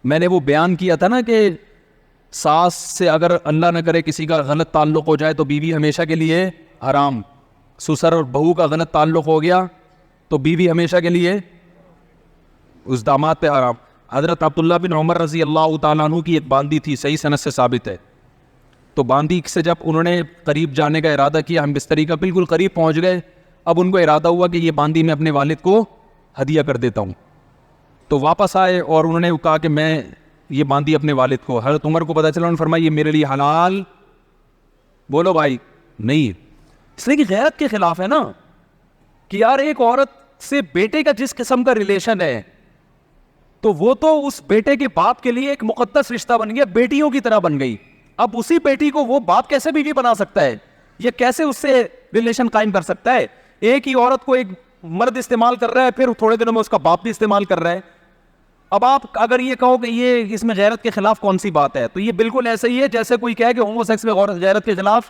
میں نے وہ بیان کیا تھا نا کہ ساس سے اگر اللہ نہ کرے کسی کا غلط تعلق ہو جائے تو بیوی ہمیشہ کے لیے حرام. سسر اور بہو کا غلط تعلق ہو گیا تو بیوی ہمیشہ کے لیے اس داماد پہ حرام. حضرت عبداللہ بن عمر رضی اللہ تعالیٰ عنہ کی ایک باندی تھی, صحیح سند سے ثابت ہے. تو باندی سے جب انہوں نے قریب جانے کا ارادہ کیا, ہم بستری کا بالکل قریب پہنچ گئے, اب ان کو ارادہ ہوا کہ یہ باندی میں اپنے والد کو ہدیہ کر دیتا ہوں. تو واپس آئے اور انہوں نے کہا کہ میں یہ باندی اپنے والد کو. حضرت عمر کو پتہ چلا, انہوں نے فرمایا یہ میرے لیے حلال. بولو بھائی نہیں, اس لیے کہ غیرت کے خلاف ہے نا کہ یار ایک عورت سے بیٹے کا جس قسم کا ریلیشن ہے تو وہ تو اس بیٹے کے باپ کے لیے ایک مقدس رشتہ بن گیا, بیٹیوں کی طرح بن گئی. اب اسی بیٹی کو وہ باپ کیسے بیوی بنا سکتا ہے؟ یہ کیسے اس سے ریلیشن قائم کر سکتا ہے؟ ایک ہی عورت کو ایک مرد استعمال کر رہا ہے, پھر تھوڑے دنوں میں اس کا باپ بھی استعمال کر رہا ہے. اب آپ اگر یہ کہو کہ یہ اس میں غیرت کے خلاف کون سی بات ہے, تو یہ بالکل ایسے ہی ہے جیسے کوئی کہے کہ ہومو سیکس میں غیرت کے خلاف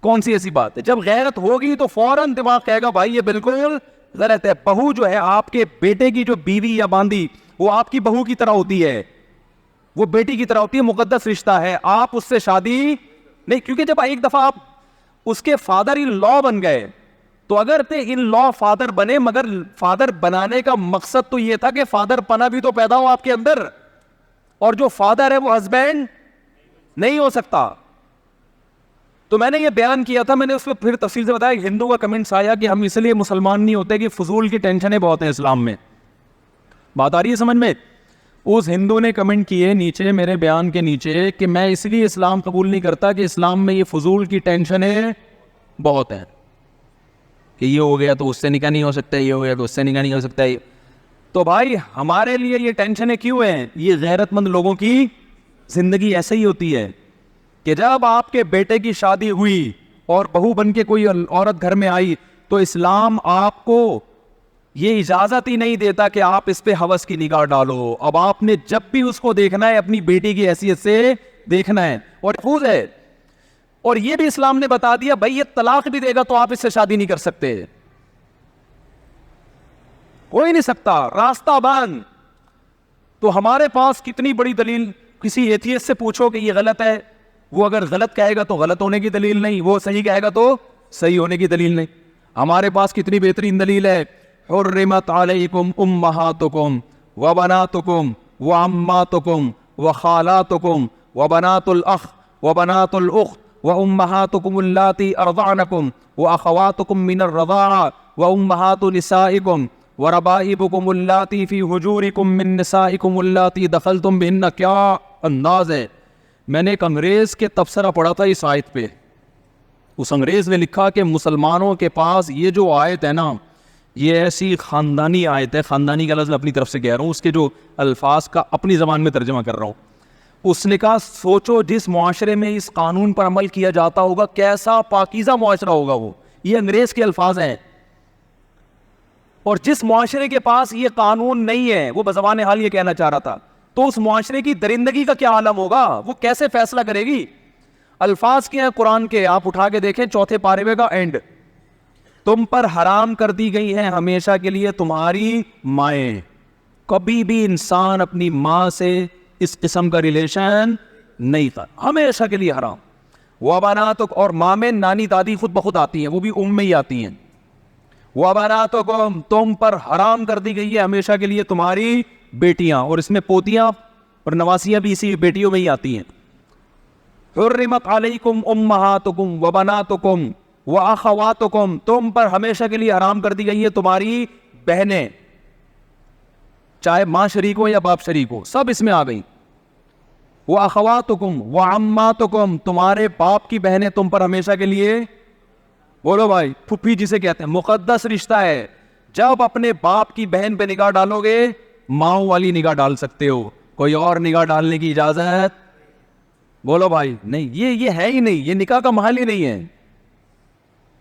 کون سی ایسی بات ہے. جب غیرت ہوگی تو فوراً دماغ کہے گا بھائی یہ بالکل غلط ہے. بہو جو ہے آپ کے بیٹے کی جو بیوی یا باندی, وہ آپ کی بہو کی طرح ہوتی ہے, وہ بیٹی کی طرح ہوتی ہے, مقدس رشتہ ہے. آپ اس سے شادی نہیں, کیونکہ جب ایک دفعہ آپ اس کے فادر ان لا بن گئے تو اگر ان لا فادر بنے, مگر فادر بنانے کا مقصد تو یہ تھا کہ فادر پنا بھی تو پیدا ہو آپ کے اندر, اور جو فادر ہے وہ ہسبینڈ نہیں ہو سکتا. تو میں نے یہ بیان کیا تھا, میں نے اس پہ پھر تفصیل سے بتایا. ہندو کا کمنٹس آیا کہ ہم اس لیے مسلمان نہیں ہوتے کہ فضول کی ٹینشنیں بہت ہیں اسلام میں. بات آ رہی ہے سمجھ میں؟ اس ہندو نے کمنٹ کیے نیچے میرے بیان کے نیچے کہ میں اس لیے اسلام قبول نہیں کرتا کہ اسلام میں یہ فضول کی ٹینشنیں بہت ہیں, کہ یہ ہو گیا تو اس سے نکاح نہیں ہو سکتا, یہ ہو گیا تو اس سے نکاح نہیں ہو سکتا. تو بھائی ہمارے لیے یہ ٹینشنیں کیوں ہیں؟ یہ غیرت مند لوگوں کی زندگی ایسے ہی ہوتی ہے کہ جب آپ کے بیٹے کی شادی ہوئی اور بہو بن کے کوئی عورت گھر میں آئی تو اسلام آپ کو یہ اجازت ہی نہیں دیتا کہ آپ اس پہ ہوس کی نگاہ ڈالو. اب آپ نے جب بھی اس کو دیکھنا ہے اپنی بیٹی کی حیثیت سے دیکھنا ہے, اور محفوظ ہے. اور یہ بھی اسلام نے بتا دیا بھائی یہ طلاق بھی دے گا تو آپ اس سے شادی نہیں کر سکتے, ہو ہی نہیں سکتا, راستہ بند. تو ہمارے پاس کتنی بڑی دلیل, کسی ایتھیسٹ سے پوچھو کہ یہ غلط ہے, وہ اگر غلط کہے گا تو غلط ہونے کی دلیل نہیں, وہ صحیح کہے گا تو صحیح ہونے کی دلیل نہیں. ہمارے پاس کتنی بہترین دلیل ہے, حرمت علیکم امہاتکم وبناتکم وعماتکم وخالاتکم وبنات الاخ وبنات الاخت وامہاتکم اللاتی ارضعنکم واخواتکم من الرضاعہ وامہات نسائکم وربائبکم اللاتی فی حجورکم من نسائکم اللاتی دخلتم بہن. کیا انداز ہے. میں نے ایک انگریز کے تبصرہ پڑھا تھا اس آیت پہ. اس انگریز نے لکھا کہ مسلمانوں کے پاس یہ جو آیت ہے نا, یہ ایسی خاندانی آیت ہے, خاندانی کا لفظ اپنی طرف سے کہہ رہا ہوں, اس کے جو الفاظ کا اپنی زبان میں ترجمہ کر رہا ہوں. اس نے کہا سوچو جس معاشرے میں اس قانون پر عمل کیا جاتا ہوگا کیسا پاکیزہ معاشرہ ہوگا وہ. یہ انگریز کے الفاظ ہیں. اور جس معاشرے کے پاس یہ قانون نہیں ہے, وہ بزبان حال یہ کہنا چاہ رہا تھا, تو اس معاشرے کی درندگی کا کیا عالم ہوگا, وہ کیسے فیصلہ کرے گی. الفاظ کیا ہیں قرآن کے, آپ اٹھا کے دیکھیں چوتھے پارے کا اینڈ, تم پر حرام کر دی گئی ہیں ہمیشہ کے لیے تمہاری مائیں. کبھی بھی انسان اپنی ماں سے اس قسم کا ریلیشن نہیں تھا, ہمیشہ کے لیے حرام. وبناتک, اور ماں میں نانی دادی خود بخود آتی ہیں, وہ بھی میں ہی آتی ہیں. وبناتکم, تم پر حرام کر دی گئی ہے ہمیشہ کے لیے تمہاری بیٹیاں, اور اس میں پوتیاں اور نواسیاں بھی اسی بیٹیوں میں ہی آتی ہیں. حرمت علیکم امہاتکم وبناتکم واخواتکم, تم پر ہمیشہ کے لیے حرام کر دی گئی ہے تمہاری بہنیں, چاہے ماں شریک ہو یا باپ شریک ہو, سب اس میں آ گئی. واخواتکم وعماتکم, تمہارے باپ کی بہنیں تم پر ہمیشہ کے لیے, بولو بھائی, پھپھی جسے کہتے ہیں, مقدس رشتہ ہے. جب اپنے باپ کی بہن پہ نگاہ ڈالو گے ماؤں والی نگاہ ڈال سکتے ہو, کوئی اور نگاہ ڈالنے کی اجازت, بولو بھائی, نہیں. یہ ہے ہی نہیں, یہ نکاح کا محل ہی نہیں ہے.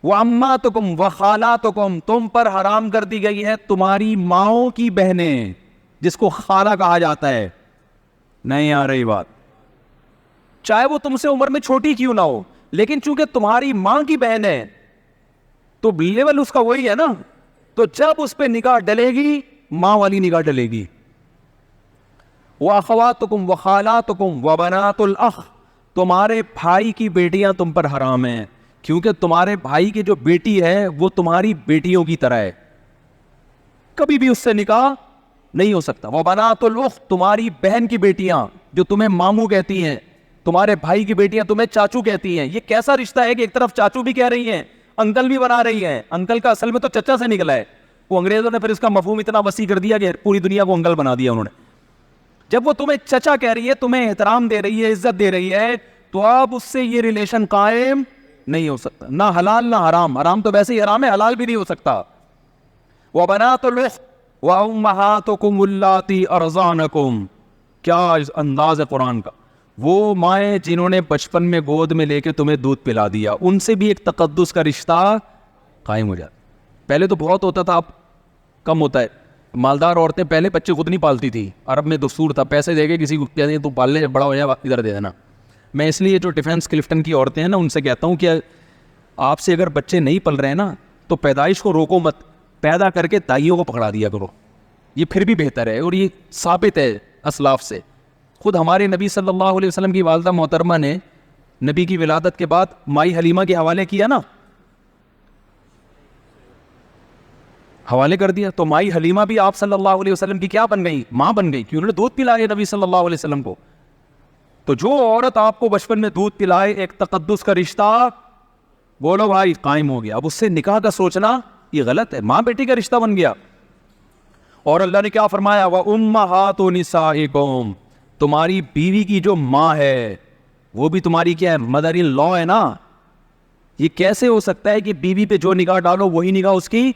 وَأَمَّاتُكُمْ وَخَالَاتُكُمْ, تم پر حرام کر دی گئی ہے تمہاری ماؤں کی بہنیں, جس کو خالہ کہا جاتا ہے. نہیں آ رہی بات, چاہے وہ تم سے عمر میں چھوٹی کیوں نہ ہو, لیکن چونکہ تمہاری ماں کی بہن ہے تو لیول اس کا وہی ہے نا, تو جب اس پہ نگاہ ڈلے گی ماں والی نگاہ ڈلے گی. وَأَخَوَاتُكُمْ وَخَالَاتُكُمْ وَبَنَاتُ الْأَخِ، تمہارے بھائی کی بیٹیاں تم پر حرام ہیں، کیونکہ تمہارے بھائی کی جو بیٹی ہے وہ تمہاری بیٹیوں کی طرح ہے، کبھی بھی اس سے نکاح نہیں ہو سکتا۔ وَبَنَاتُ الْأُخْتِ، تمہاری بہن کی بیٹیاں جو تمہیں ماموں کہتی ہیں، تمہارے بھائی کی بیٹیاں تمہیں چاچو کہتی ہیں۔ یہ کیسا رشتہ ہے کہ ایک طرف چاچو بھی کہہ رہی ہیں، انکل بھی بنا رہی ہیں، انکل کا اصل میں تو چچا سے نکلا ہے، وہ انگریزوں نے پھر اس کا مفہوم اتنا وسیع کر دیا کہ پوری دنیا کو انکل بنا دیا انہوں نے۔ جب وہ تمہیں چچا کہہ رہی ہے، تمہیں احترام دے رہی ہے، عزت دے رہی ہے، تو اب اس سے یہ ریلیشن قائم نہیں ہو سکتا، نہ حلال نہ حرام، حرام تو ویسے ہی حرام ہے، حلال بھی نہیں ہو سکتا۔ وَبَنَاتُ الْأُخْتِ وَأُمَّهَاتُكُمُ اللَّاتِي أَرْضَعْنَكُمْ، کیا انداز ہے قرآن کا، وہ مائیں جنہوں نے بچپن میں گود میں لے کے تمہیں دودھ پلا دیا، ان سے بھی ایک تقدس کا رشتہ قائم ہو جاتا۔ پہلے تو بہت ہوتا تھا، اب کم ہوتا ہے۔ مالدار عورتیں پہلے بچے خود نہیں پالتی تھی، عرب میں دستور تھا، پیسے دے کے کسی کو کہتے ہیں تو پال لے، بڑا ہو جائے ادھر دے دینا۔ میں اس لیے جو ڈیفینس کلفٹن کی عورتیں ہیں نا، ان سے کہتا ہوں کہ آپ سے اگر بچے نہیں پل رہے ہیں نا تو پیدائش کو روکو مت، پیدا کر کے دائیوں کو پکڑا دیا کرو، یہ پھر بھی بہتر ہے، اور یہ ثابت ہے اسلاف سے۔ خود ہمارے نبی صلی اللہ علیہ وسلم کی والدہ محترمہ نے نبی کی ولادت کے بعد مائی حلیمہ کے حوالے کیا نا، حوالے کر دیا، تو مائی حلیمہ بھی آپ صلی اللہ علیہ وسلم کی کیا بن گئی؟ ماں بن گئی، کیوں؟ انہوں نے دودھ پلایا نبی صلی اللہ علیہ وسلم کو۔ تو جو عورت آپ کو بچپن میں دودھ پلائے، ایک تقدس کا رشتہ بولو بھائی قائم ہو گیا، اب اس سے نکاح کا سوچنا یہ غلط ہے، ماں بیٹی کا رشتہ بن گیا۔ اور اللہ نے کیا فرمایا؟ وَأُمَّهَاتُ نِسَائِكُمْ، تمہاری بیوی کی جو ماں ہے وہ بھی تمہاری کیا ہے؟ مدر ان لا ہے نا۔ یہ کیسے ہو سکتا ہے کہ بیوی پہ جو نگاہ ڈالو وہی نگاہ اس کی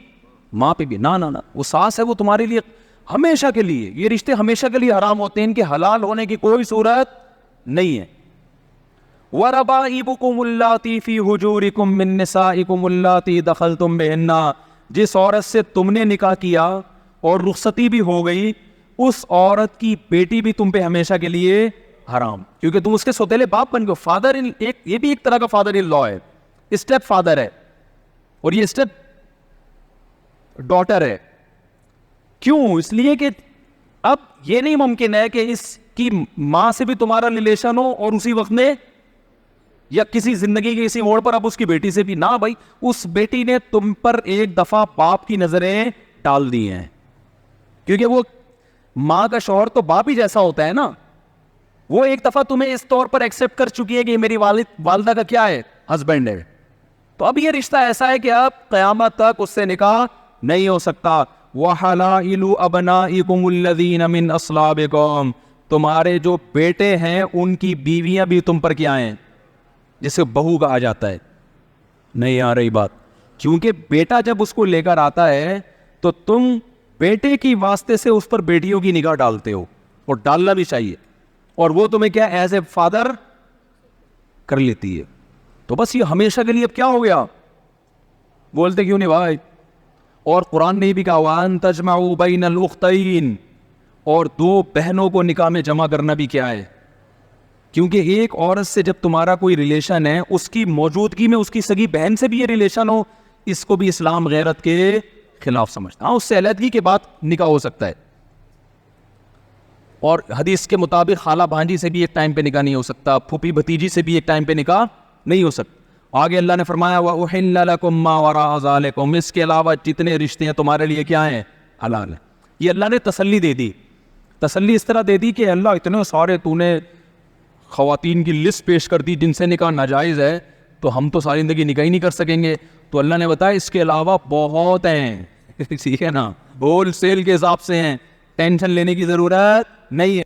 ماں پہ بھی؟ نہ نہ نہ، وہ ساس ہے، وہ تمہارے لیے ہمیشہ کے لیے، یہ رشتے ہمیشہ کے لیے حرام ہوتے ہیں، ان کے حلال ہونے کی کوئی صورت نہیں ہے۔ وَرَبَائِبُكُمُ اللَّاتِي فِي حُجُورِكُم مِّن نِّسَائِكُمُ اللَّاتِي دَخَلْتُم بِهِنَّ، جس عورت سے تم نے نکاح کیا اور رخصتی بھی ہو گئی، اس عورت کی بیٹی بھی تم پہ ہمیشہ کے لیے حرام، کیونکہ تم اس کے سوتیلے باپ بن گئے۔ فادر ان یہ بھی ایک طرح کا فادر ان لا ہے، اسٹیپ فادر ہے، اور یہ اسٹیپ ڈاٹر ہے۔ کیوں؟ اس لیے کہ اب یہ نہیں ممکن ہے کہ اس کی ماں سے بھی تمہارا ریلیشن ہو اور اسی وقت میں یا کسی زندگی کے کسی موڑ پر اب اس کی بیٹی سے بھی نہ۔ بھائی اس بیٹی نے تم پر ایک دفعہ باپ کی نظریں ڈال دی ہیں، کیونکہ وہ ماں کا شوہر تو باپ ہی جیسا ہوتا ہے نا، وہ ایک دفعہ تمہیں اس طور پر ایکسپٹ کر چکی ہے کہ میری والدہ کا کیا ہے؟ ہسبینڈ ہے۔ تو اب یہ رشتہ ایسا ہے کہ اب قیامت تک اس سے نکاح نہیں ہو سکتا۔ وَحَلَائِلُ أَبْنَائِكُمُ الَّذِينَ مِنْ أَصْلَابِكُمْ، تمہارے جو بیٹے ہیں ان کی بیویاں بھی تم پر کیا ہیں؟ جسے بہو کہا جاتا ہے۔ نہیں آ رہی بات؟ کیونکہ بیٹا جب اس کو لے کر آتا ہے تو تم بیٹے کی واسطے سے اس پر بیٹیوں کی نگاہ ڈالتے ہو، اور ڈالنا بھی چاہیے، اور وہ تمہیں کیا ایز اے فادر کر لیتی ہے۔ تو بس یہ ہمیشہ کے لیے اب کیا ہو گیا؟ بولتے کیوں نہیں بھائی؟ اور قرآن نے بھی کہا وَأَن تَجْمَعُوا بَيْنَ الْأُخْتَيْنِ، اور دو بہنوں کو نکاح میں جمع کرنا بھی کیا ہے؟ کیونکہ ایک عورت سے جب تمہارا کوئی ریلیشن ہے، اس کی موجودگی میں اس کی سگی بہن سے بھی یہ ریلیشن ہو، اس کو بھی اسلام غیرت کے خلاف سمجھتا۔ ہاں، اس سے علیحدگی کے بعد نکاح ہو سکتا ہے، اور حدیث کے مطابق خالہ بھانجی سے بھی ایک ٹائم پہ نکاح نہیں ہو سکتا، پھوپھی بھتیجی سے بھی ایک ٹائم پہ نکاح نہیں ہو سکتا۔ آگے اللہ نے فرمایا وَأُحِلَّ لَكُم مَّا وَرَاءَ ذَلِكُمْ، اس کے علاوہ جتنے رشتے ہیں تمہارے لیے کیا ہیں؟ حلال ہیں۔ یہ اللہ نے تسلی دے دی، تسلی اس طرح دے دی کہ اللہ اتنے سارے تو نے خواتین کی لسٹ پیش کر دی جن سے نکاح ناجائز ہے، تو ہم تو ساری زندگی نکاح ہی نہیں کر سکیں گے، تو اللہ نے بتایا اس کے علاوہ بہت ہیں ٹھیک ہے نا، ہول سیل کے حساب سے ہیں، ٹینشن لینے کی ضرورت نہیں ہے۔